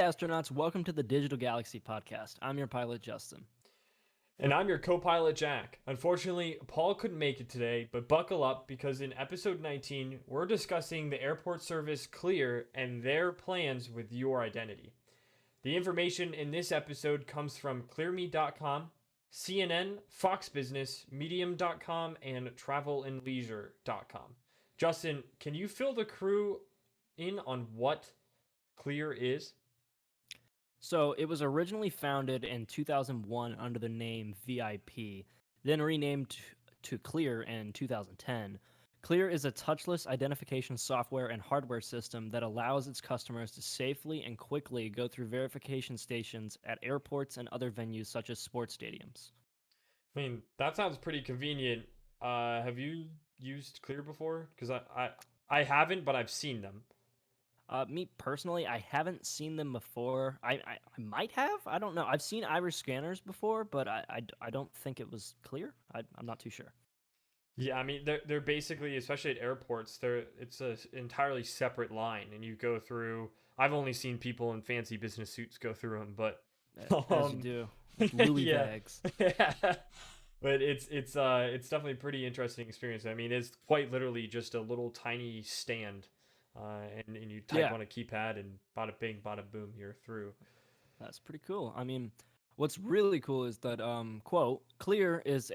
astronauts. Welcome to the Digital Galaxy podcast. I'm your pilot, Justin. And I'm your co pilot, Jack. Unfortunately, Paul couldn't make it today, but buckle up because in episode 19, we're discussing the airport service Clear and their plans with your identity. The information in this episode comes from ClearMe.com, CNN, Fox Business, Medium.com, and TravelandLeisure.com. Justin, can you fill the crew in on what Clear is? So, it was originally founded in 2001 under the name VIP, then renamed to Clear in 2010. Clear is a touchless identification software and hardware system that allows its customers to safely and quickly go through verification stations at airports and other venues such as sports stadiums. I mean, that sounds pretty convenient. Have you used Clear before? Because I haven't, but I've seen them. Me personally, I haven't seen them before. I might have. I don't know. I've seen iris scanners before, but I don't think it was Clear. I'm not too sure. Yeah, I mean they're basically, especially at airports, it's a entirely separate line, and you go through. I've only seen people in fancy business suits go through them, but As you do, with Louis yeah, bags. yeah. But it's definitely a pretty interesting experience. I mean, it's quite literally just a little tiny stand, and you type Yeah, on a keypad and bada bing, bada boom, you're through. that's pretty cool. I mean, what's really cool is that quote Clear is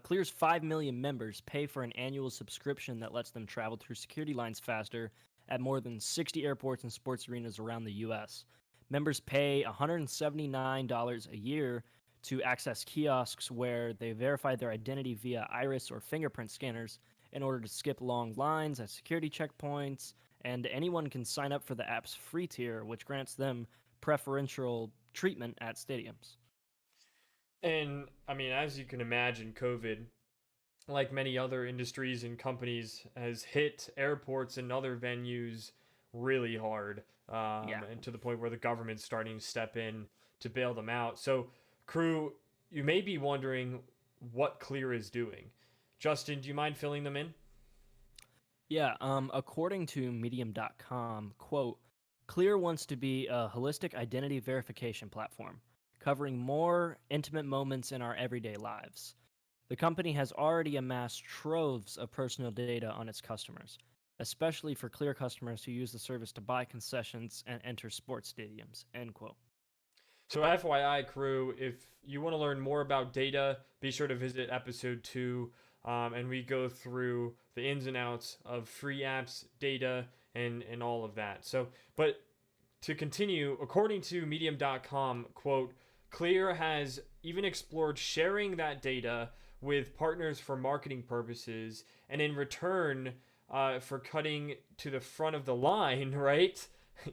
Clear's 5 million members pay for an annual subscription that lets them travel through security lines faster at more than 60 airports and sports arenas around the U.S. Members pay $179 a year to access kiosks where they verify their identity via iris or fingerprint scanners in order to skip long lines at security checkpoints, and anyone can sign up for the app's free tier, which grants them preferential treatment at stadiums. And I mean, as you can imagine, COVID, like many other industries and companies, has hit airports and other venues really hard, Yeah. and to the point where the government's starting to step in to bail them out. So, crew, you may be wondering what Clear is doing. Justin, do you mind filling them in? Yeah, according to Medium.com, quote, Clear wants to be a holistic identity verification platform, covering more intimate moments in our everyday lives. The company has already amassed troves of personal data on its customers, especially for Clear customers who use the service to buy concessions and enter sports stadiums, end quote. So, FYI, crew, if you want to learn more about data, be sure to visit episode 2. And we go through the ins and outs of free apps, data, and all of that. So, but to continue, according to Medium.com, quote, Clear has even explored sharing that data with partners for marketing purposes, and in return, for cutting to the front of the line, right?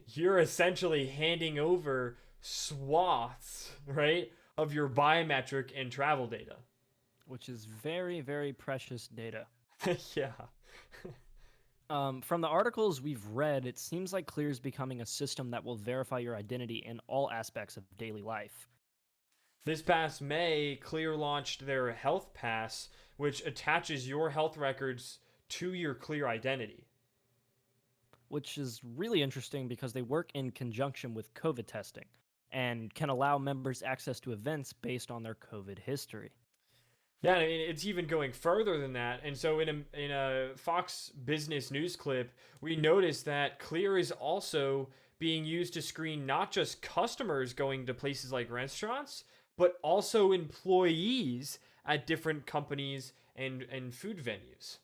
You're essentially handing over swaths, right, of your biometric and travel data. Which is very, very precious data. Yeah. From the articles we've read, it seems like Clear is becoming a system that will verify your identity in all aspects of daily life. This past May, Clear launched their Health Pass, which attaches your health records to your Clear identity. Which is really interesting because they work in conjunction with COVID testing and can allow members access to events based on their COVID history. Yeah, I mean, it's even going further than that. And so in a Fox Business News clip, we noticed that Clear is also being used to screen not just customers going to places like restaurants, but also employees at different companies and food venues.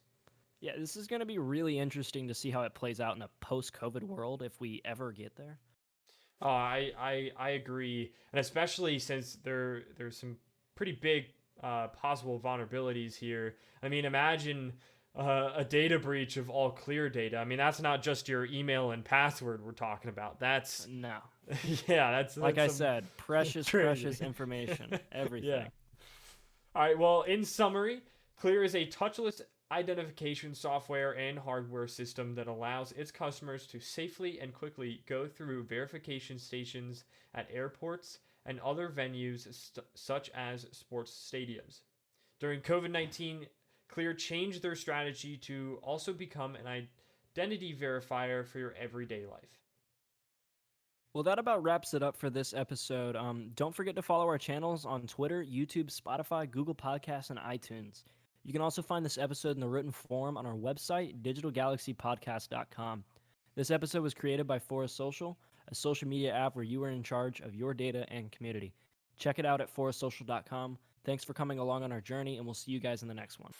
Yeah, this is going to be really interesting to see how it plays out in a post-COVID world if we ever get there. I agree, and especially since there's some pretty big possible vulnerabilities here. I mean, imagine a data breach of all Clear data. I mean, that's not just your email and password we're talking about. That's No. yeah, that's Like I some said, precious, crazy. precious information. Everything. Yeah. All right. Well, in summary, Clear is a touchless identification software and hardware system that allows its customers to safely and quickly go through verification stations at airports and other venues such as sports stadiums. During COVID-19, Clear changed their strategy to also become an identity verifier for your everyday life. Well, that about wraps it up for this episode. Don't forget to follow our channels on Twitter, YouTube, Spotify, Google Podcasts, and iTunes. You can also find this episode in the written form on our website, digitalgalaxypodcast.com. This episode was created by Forest Social, a social media app where you are in charge of your data and community. Check it out at forestsocial.com. Thanks for coming along on our journey, and we'll see you guys in the next one.